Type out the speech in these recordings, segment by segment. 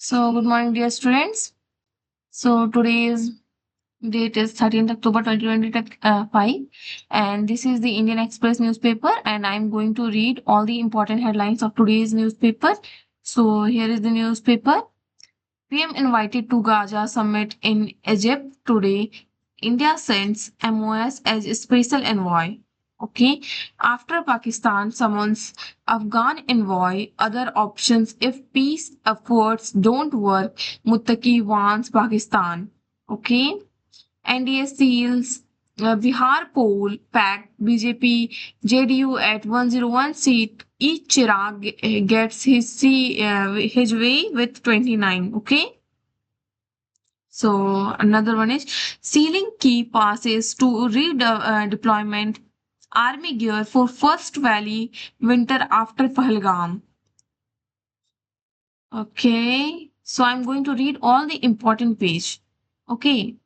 So, good morning, dear students. So, today's date is 13th October 2025, and this is the Indian Express newspaper, and I'm going to read all the important headlines of today's newspaper. So, here is the newspaper. PM invited to Gaza summit in Egypt today. India sends MOS as a special envoy. Okay. After Pakistan summons Afghan envoy, other options if peace efforts don't work, Muttaqi warns Pakistan. Okay. NDA seals Bihar poll packed BJP JDU at 101 seat. Each Chirag gets his way with 29. Okay. So another one is sealing key passes to redeployment army gear for First Valley winter after Pahalgam. Okay, so I'm going to read all the important page. Okay,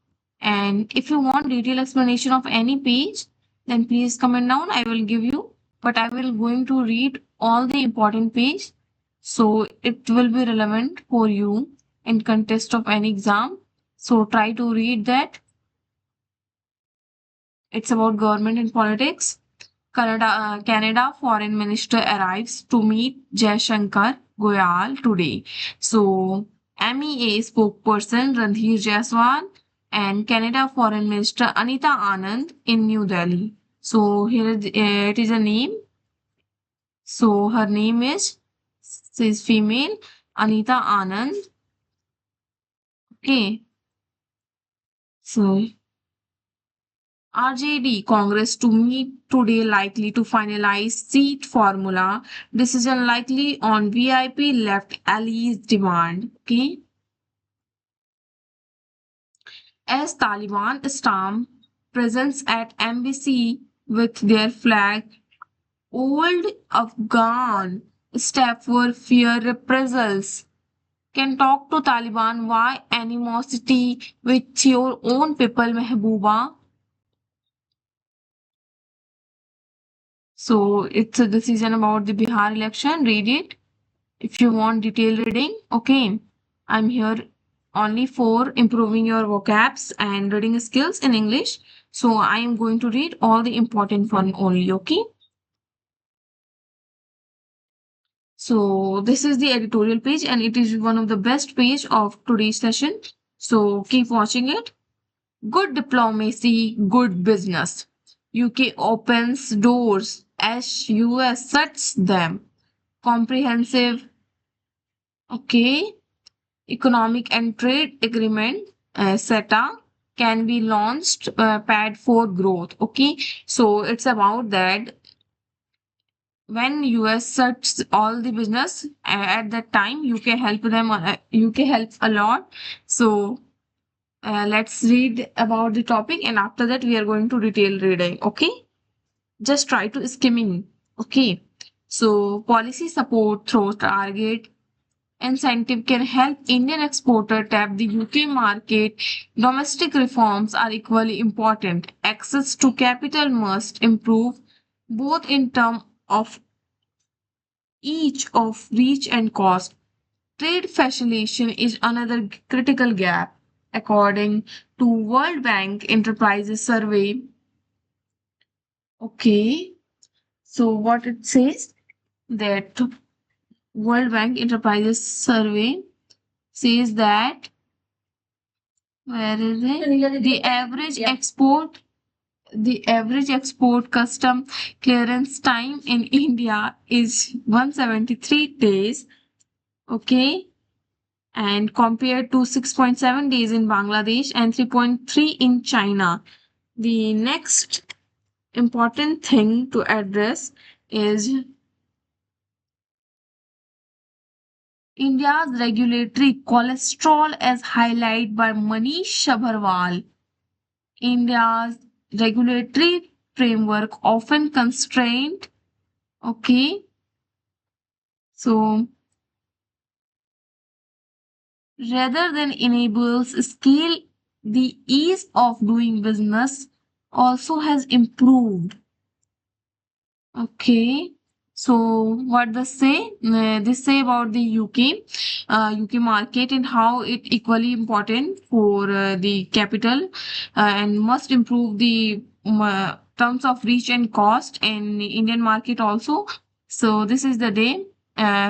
and if you want detailed explanation of any page, then please comment down. I will give you, but I will going to read all the important page, so it will be relevant for you in contest of any exam. So try to read that. It's about government and politics. Canada Foreign Minister arrives to meet Jaishankar Goyal today. So, MEA spokesperson Randhir Jaiswal and Canada Foreign Minister Anita Anand in New Delhi. So, it is a name. So, her name is, she is female, Anita Anand. Okay. So, RJD Congress to meet today likely to finalize seat formula. Decision likely on VIP left Ali's demand. Okay. As Taliban stamp presence at embassy with their flag, old Afghan staff were fear reprisals. Can talk to Taliban why animosity with your own people, Mehbooba. So it's a decision about the Bihar election. Read it if you want detailed reading. Okay, I'm here only for improving your vocabs and reading skills in English. So I am going to read all the important one only. Okay. So this is the editorial page and it is one of the best page of today's session. So keep watching it. Good diplomacy, good business. UK opens doors as US shuts them. Comprehensive, okay, economic and trade agreement, SETA, can be launched, pad for growth. Okay, so it's about that when US shuts all the business, at that time UK help them, UK helps a lot. So let's read about the topic and after that we are going to detail reading. Okay, just try to skimming. Okay, so policy support through target incentive can help Indian exporter tap the UK market. Domestic reforms are equally important. Access to capital must improve both in terms of each of reach and cost. Trade facilitation is another critical gap. According to World Bank Enterprises Survey, okay, so what it says that World Bank Enterprises Survey says that where is it? The average export custom clearance time in India is 173 days. Okay. And compared to 6.7 days in Bangladesh and 3.3 in China. The next important thing to address is India's regulatory cholesterol as highlighted by Manish Sabharwal. India's regulatory framework often constrained. Okay, so rather than enables scale, the ease of doing business also has improved. Okay, So what they say? They say about the UK market and how it equally important for the capital and must improve the terms of reach and cost in the Indian market also. So this is the day.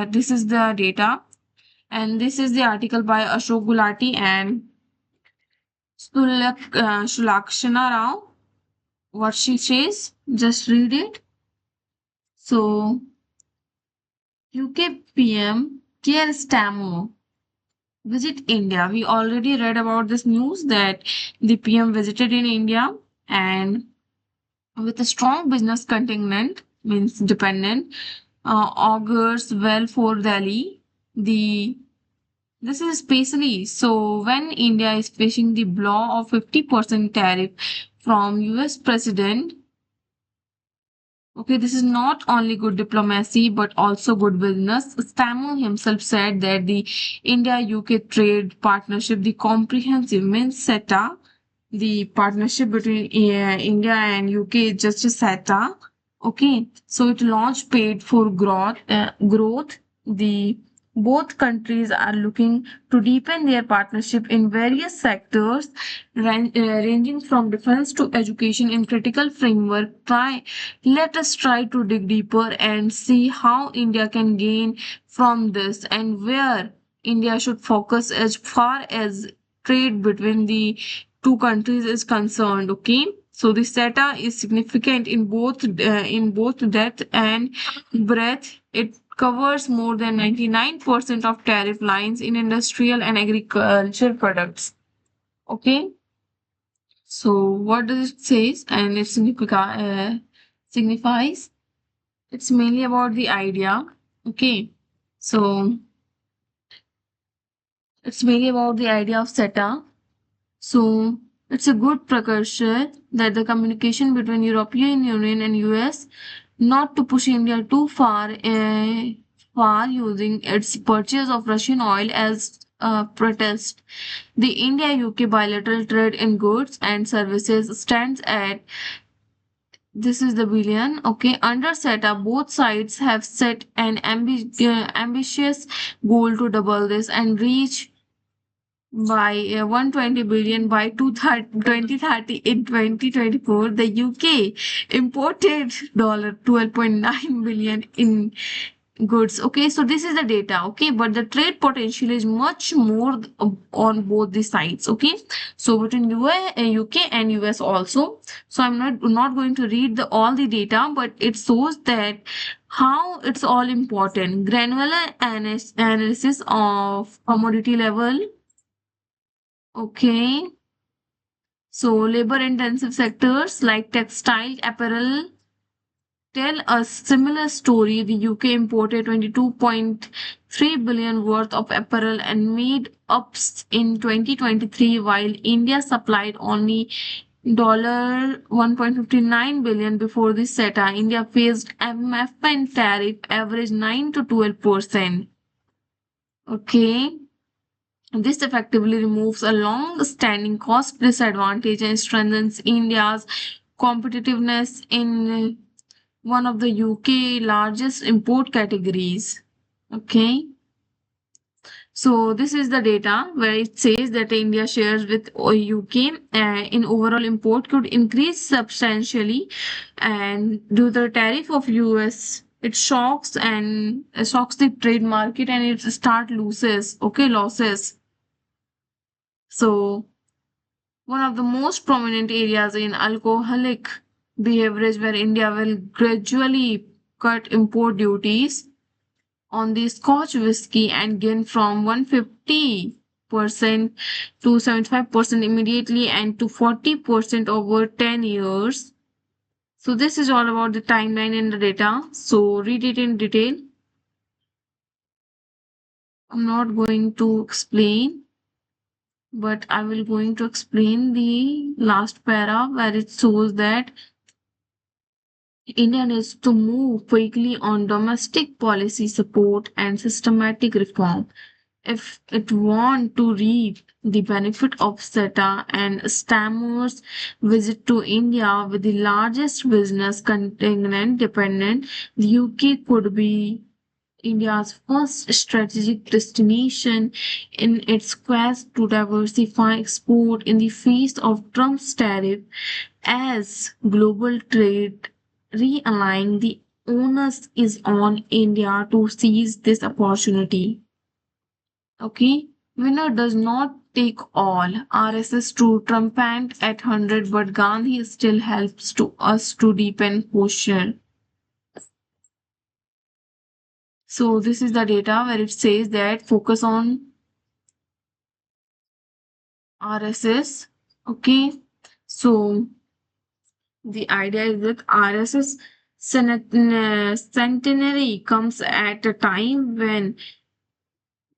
This is the data, and this is the article by Ashok Gulati and Shulakshana Rao. What she says, just read it. So UK PM Keir Starmer visit India. We already read about this news that the PM visited in India and with a strong business contingent, means dependent, augurs well for Delhi. The This is especially so when India is facing the blow of 50% tariff from US President. Okay, this is not only good diplomacy but also good business. Stammer himself said that the India-UK trade partnership, the comprehensive means CETA, the partnership between India and UK is just a CETA. Okay, so it launched paid for growth. The both countries are looking to deepen their partnership in various sectors, ranging from defense to education in critical framework. Let us try to dig deeper and see how India can gain from this and where India should focus as far as trade between the two countries is concerned. Okay, so the CETA is significant in both depth and breadth. It covers more than 99% of tariff lines in industrial and agriculture products. Okay, so what does it says and it signifies? It's mainly about the idea. Okay, so it's mainly about the idea of CETA. So it's a good precursor that the communication between European Union and US not to push India too far using its purchase of Russian oil as a protest. The India-UK bilateral trade in goods and services stands at this is the billion. Okay, under CETA, both sides have set an ambitious goal to double this and reach by 120 billion by 2030. In 2024, the UK imported $12.9 billion in goods. Okay, so this is the data. Okay, but the trade potential is much more on both the sides. Okay, so between UK and US also. So I'm not going to read all the data, but it shows that how it's all important. Granular analysis of commodity level. Okay. So labor intensive sectors like textile, apparel tell a similar story. The UK imported 22.3 billion worth of apparel and made ups in 2023 while India supplied only $1.59 billion before the CETA. India faced MFN and tariff average 9 to 12%. Okay. This effectively removes a long-standing cost disadvantage and strengthens India's competitiveness in one of the UK largest import categories. Okay. So this is the data where it says that India shares with UK in overall import could increase substantially, and due to the tariff of US, it shocks the trade market and it start losses. So one of the most prominent areas in alcoholic beverage where India will gradually cut import duties on the Scotch whisky and gain from 150% to 75% immediately and to 40% over 10 years. So this is all about the timeline and the data. So read it in detail. I'm not going to explain, but I will going to explain the last para where it shows that India needs to move quickly on domestic policy support and systematic reform. if it want to reap the benefit of SETA and Stammer's visit to India with the largest business contingent dependent, the UK could be India's first strategic destination in its quest to diversify export in the face of Trump's tariff as global trade realign, the onus is on India to seize this opportunity. Okay, winner does not take all. RSS to trumpet at 100, but Gandhi still helps to us to deepen posture. So this is the data where it says that focus on RSS. Okay, so the idea is that RSS centenary comes at a time when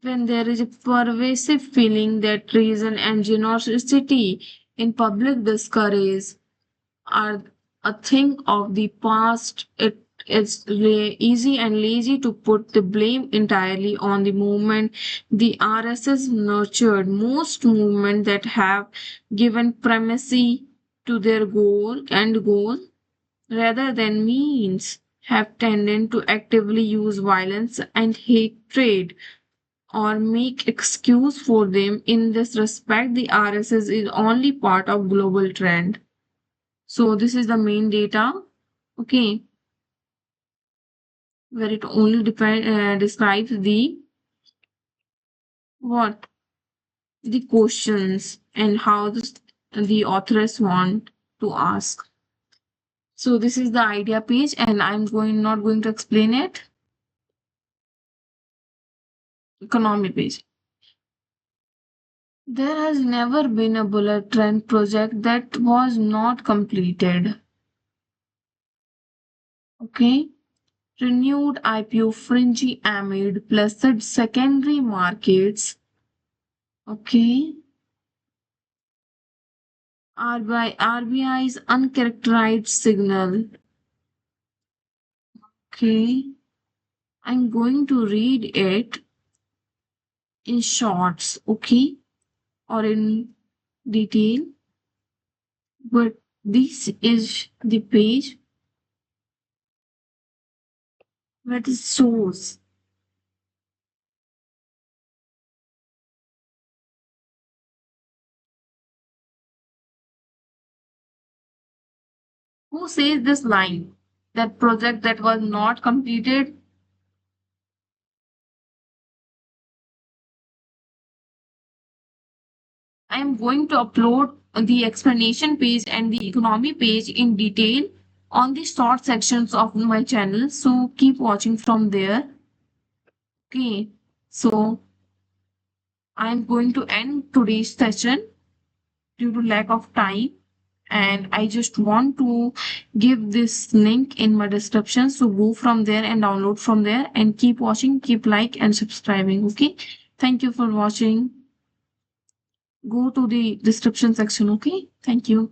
there is a pervasive feeling that reason and generosity in public discourse are a thing of the past. It's easy and lazy to put the blame entirely on the movement. The RSS nurtured most movements that have given primacy to their goal rather than means have tended to actively use violence and hatred or make excuse for them. In this respect, the RSS is only part of global trend. So this is the main data, okay, where it only describes the what the questions and how the authors want to ask. So this is the idea page, and I'm going not going to explain it. Economy page. There has never been a bullet train project that was not completed. Okay. Renewed IPO frenzy amid placid secondary markets. Okay. RBI's uncharacterized signal. Okay. I'm going to read it in shorts, okay, or in detail. But this is the page where it shows. Who says this line? That project that was not completed. I am going to upload the explanation page and the economy page in detail on the short sections of my channel. So keep watching from there. Okay. So I am going to end today's session due to lack of time. And I just want to give this link in my description. So go from there and download from there and keep watching, keep like and subscribing. Okay. Thank you for watching. Go to the description section. Okay. Thank you.